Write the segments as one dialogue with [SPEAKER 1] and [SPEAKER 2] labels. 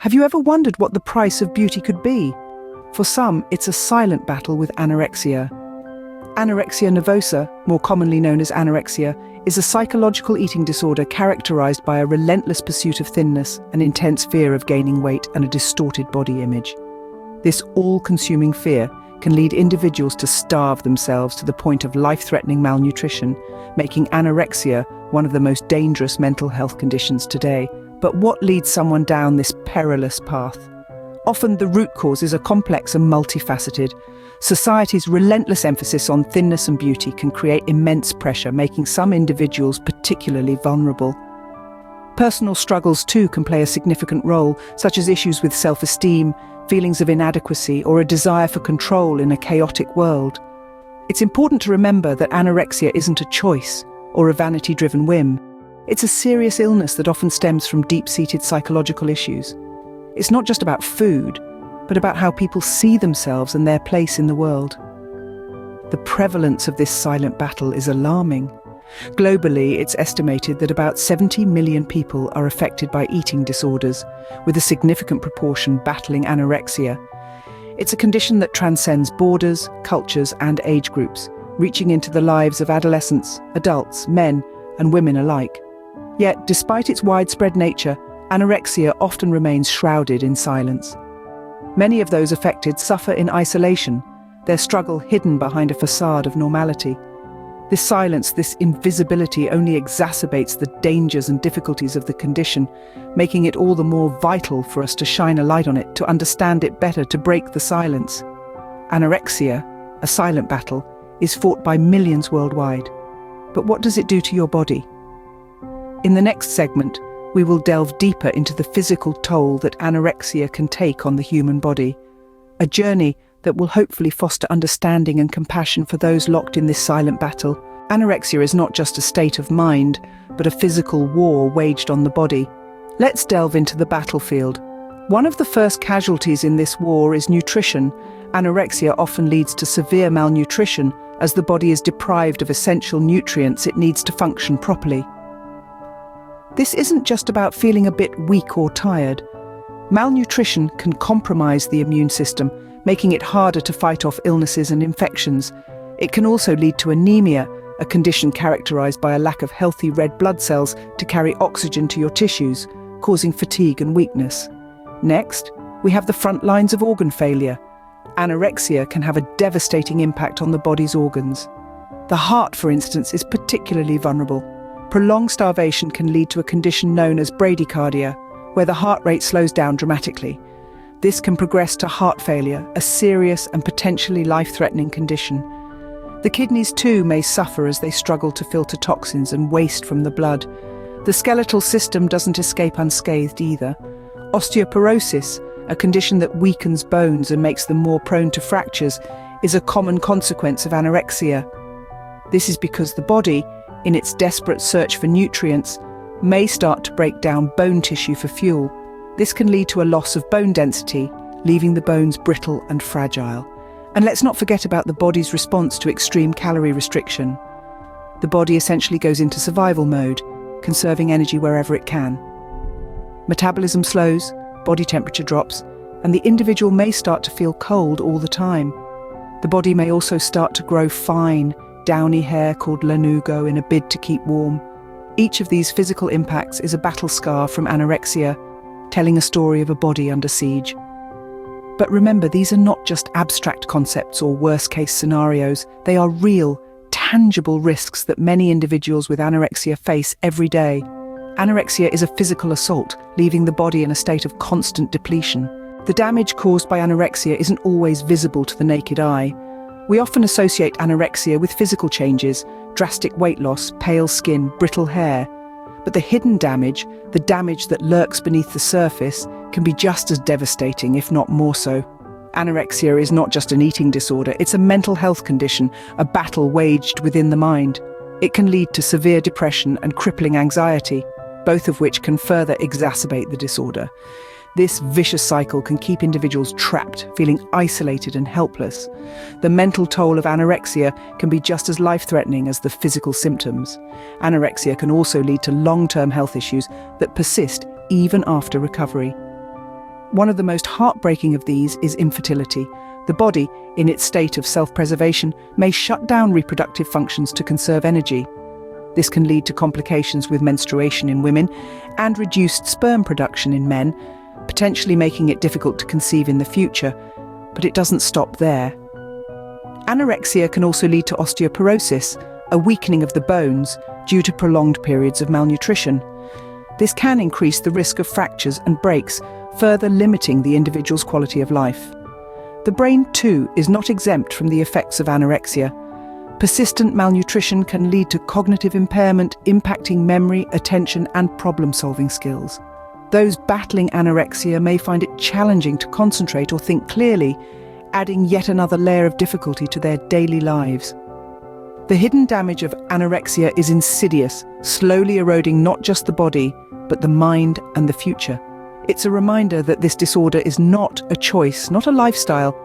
[SPEAKER 1] Have you ever wondered what the price of beauty could be? For some, it's a silent battle with anorexia. Anorexia nervosa, more commonly known as anorexia, is a psychological eating disorder characterized by a relentless pursuit of thinness, an intense fear of gaining weight, and a distorted body image. This all-consuming fear can lead individuals to starve themselves to the point of life-threatening malnutrition, making anorexia one of the most dangerous mental health conditions today. But what leads someone down this perilous path? Often the root causes are complex and multifaceted. Society's relentless emphasis on thinness and beauty can create immense pressure, making some individuals particularly vulnerable. Personal struggles too can play a significant role, such as issues with self-esteem, feelings of inadequacy, or a desire for control in a chaotic world. It's important to remember that anorexia isn't a choice or a vanity-driven whim. It's a serious illness that often stems from deep-seated psychological issues. It's not just about food, but about how people see themselves and their place in the world. The prevalence of this silent battle is alarming. Globally, it's estimated that about 70 million people are affected by eating disorders, with a significant proportion battling anorexia. It's a condition that transcends borders, cultures, and age groups, reaching into the lives of adolescents, adults, men, and women alike. Yet, despite its widespread nature, anorexia often remains shrouded in silence. Many of those affected suffer in isolation, their struggle hidden behind a facade of normality. This silence, this invisibility, only exacerbates the dangers and difficulties of the condition, making it all the more vital for us to shine a light on it, to understand it better, to break the silence. Anorexia, a silent battle, is fought by millions worldwide. But what does it do to your body? In the next segment, we will delve deeper into the physical toll that anorexia can take on the human body, a journey that will hopefully foster understanding and compassion for those locked in this silent battle. Anorexia is not just a state of mind, but a physical war waged on the body. Let's delve into the battlefield. One of the first casualties in this war is nutrition. Anorexia often leads to severe malnutrition, as the body is deprived of essential nutrients it needs to function properly. This isn't just about feeling a bit weak or tired. Malnutrition can compromise the immune system, making it harder to fight off illnesses and infections. It can also lead to anemia, a condition characterized by a lack of healthy red blood cells to carry oxygen to your tissues, causing fatigue and weakness. Next, we have the front lines of organ failure. Anorexia can have a devastating impact on the body's organs. The heart, for instance, is particularly vulnerable. Prolonged starvation can lead to a condition known as bradycardia, where the heart rate slows down dramatically. This can progress to heart failure, a serious and potentially life-threatening condition. The kidneys too may suffer as they struggle to filter toxins and waste from the blood. The skeletal system doesn't escape unscathed either. Osteoporosis, a condition that weakens bones and makes them more prone to fractures, is a common consequence of anorexia. This is because the body, in its desperate search for nutrients, may start to break down bone tissue for fuel. This can lead to a loss of bone density, leaving the bones brittle and fragile. And let's not forget about the body's response to extreme calorie restriction. The body essentially goes into survival mode, conserving energy wherever it can. Metabolism slows, body temperature drops, and the individual may start to feel cold all the time. The body may also start to grow fine, downy hair called lanugo in a bid to keep warm. Each of these physical impacts is a battle scar from anorexia, telling a story of a body under siege. But remember, these are not just abstract concepts or worst-case scenarios. They are real, tangible risks that many individuals with anorexia face every day. Anorexia is a physical assault, leaving the body in a state of constant depletion. The damage caused by anorexia isn't always visible to the naked eye. We often associate anorexia with physical changes, drastic weight loss, pale skin, brittle hair. But the hidden damage, the damage that lurks beneath the surface, can be just as devastating, if not more so. Anorexia is not just an eating disorder, it's a mental health condition, a battle waged within the mind. It can lead to severe depression and crippling anxiety, both of which can further exacerbate the disorder. This vicious cycle can keep individuals trapped, feeling isolated and helpless. The mental toll of anorexia can be just as life-threatening as the physical symptoms. Anorexia can also lead to long-term health issues that persist even after recovery. One of the most heartbreaking of these is infertility. The body, in its state of self-preservation, may shut down reproductive functions to conserve energy. This can lead to complications with menstruation in women and reduced sperm production in men, potentially making it difficult to conceive in the future. But it doesn't stop there. Anorexia can also lead to osteoporosis, a weakening of the bones due to prolonged periods of malnutrition. This can increase the risk of fractures and breaks, further limiting the individual's quality of life. The brain, too, is not exempt from the effects of anorexia. Persistent malnutrition can lead to cognitive impairment, impacting memory, attention, and problem-solving skills. Those battling anorexia may find it challenging to concentrate or think clearly, adding yet another layer of difficulty to their daily lives. The hidden damage of anorexia is insidious, slowly eroding not just the body, but the mind and the future. It's a reminder that this disorder is not a choice, not a lifestyle,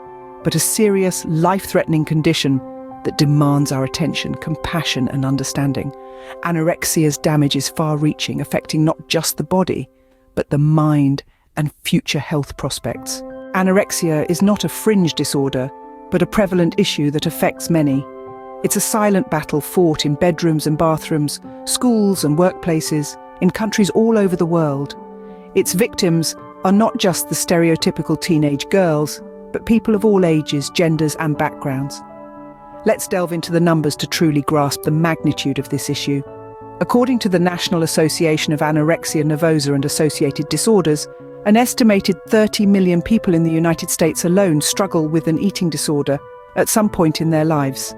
[SPEAKER 1] but a serious, life-threatening condition that demands our attention, compassion, and understanding. Anorexia's damage is far-reaching, affecting not just the body, but the mind and future health prospects. Anorexia is not a fringe disorder, but a prevalent issue that affects many. It's a silent battle fought in bedrooms and bathrooms, schools and workplaces, in countries all over the world. Its victims are not just the stereotypical teenage girls, but people of all ages, genders, and backgrounds. Let's delve into the numbers to truly grasp the magnitude of this issue. According to the National Association of Anorexia Nervosa and Associated Disorders, an estimated 30 million people in the United States alone struggle with an eating disorder at some point in their lives.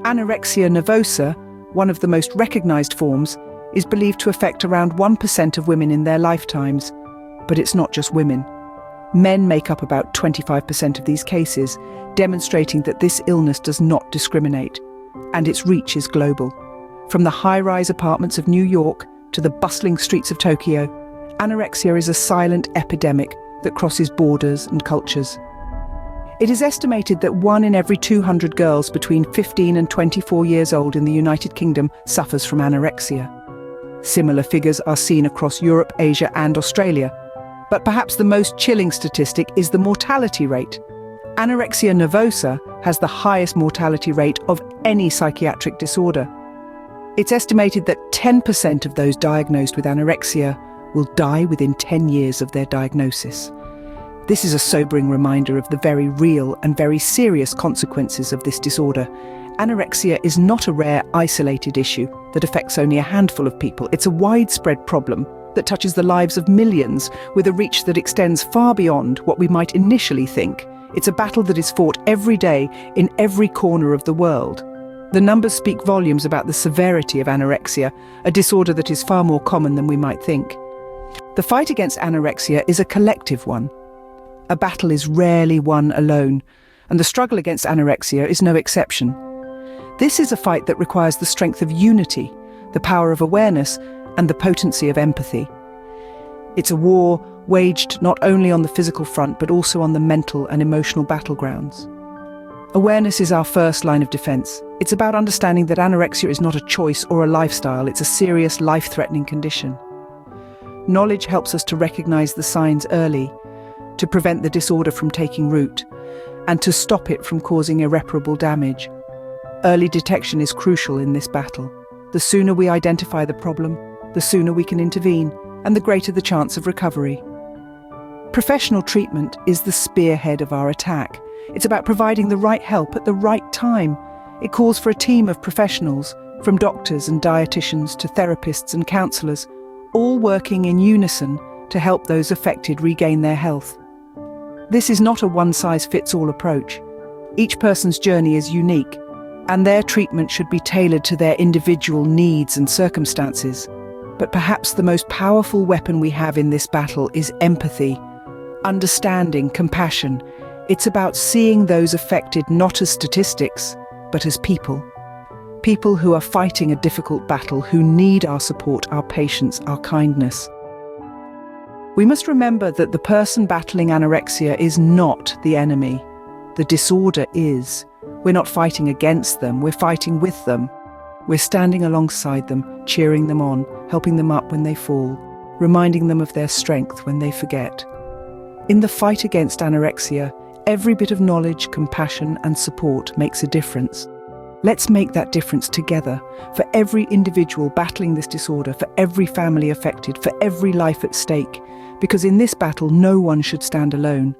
[SPEAKER 1] Anorexia nervosa, one of the most recognized forms, is believed to affect around 1% of women in their lifetimes. But it's not just women. Men make up about 25% of these cases, demonstrating that this illness does not discriminate, and its reach is global. From the high-rise apartments of New York to the bustling streets of Tokyo, anorexia is a silent epidemic that crosses borders and cultures. It is estimated that 1 in every 200 girls between 15 and 24 years old in the United Kingdom suffers from anorexia. Similar figures are seen across Europe, Asia, and Australia. But perhaps the most chilling statistic is the mortality rate. Anorexia nervosa has the highest mortality rate of any psychiatric disorder. It's estimated that 10% of those diagnosed with anorexia will die within 10 years of their diagnosis. This is a sobering reminder of the very real and very serious consequences of this disorder. Anorexia is not a rare, isolated issue that affects only a handful of people. It's a widespread problem that touches the lives of millions with a reach that extends far beyond what we might initially think. It's a battle that is fought every day in every corner of the world. The numbers speak volumes about the severity of anorexia, a disorder that is far more common than we might think. The fight against anorexia is a collective one. A battle is rarely won alone, and the struggle against anorexia is no exception. This is a fight that requires the strength of unity, the power of awareness, and the potency of empathy. It's a war waged not only on the physical front, but also on the mental and emotional battlegrounds. Awareness is our first line of defense. It's about understanding that anorexia is not a choice or a lifestyle, it's a serious, life-threatening condition. Knowledge helps us to recognize the signs early, to prevent the disorder from taking root, and to stop it from causing irreparable damage. Early detection is crucial in this battle. The sooner we identify the problem, the sooner we can intervene, and the greater the chance of recovery. Professional treatment is the spearhead of our attack. It's about providing the right help at the right time. It calls for a team of professionals, from doctors and dietitians to therapists and counsellors, all working in unison to help those affected regain their health. This is not a one-size-fits-all approach. Each person's journey is unique, and their treatment should be tailored to their individual needs and circumstances. But perhaps the most powerful weapon we have in this battle is empathy, understanding, compassion. It's about seeing those affected not as statistics, but as people. People who are fighting a difficult battle, who need our support, our patience, our kindness. We must remember that the person battling anorexia is not the enemy. The disorder is. We're not fighting against them, we're fighting with them. We're standing alongside them, cheering them on, helping them up when they fall, reminding them of their strength when they forget. In the fight against anorexia, every bit of knowledge, compassion, and support makes a difference. Let's make that difference together, for every individual battling this disorder, for every family affected, for every life at stake. Because in this battle, no one should stand alone.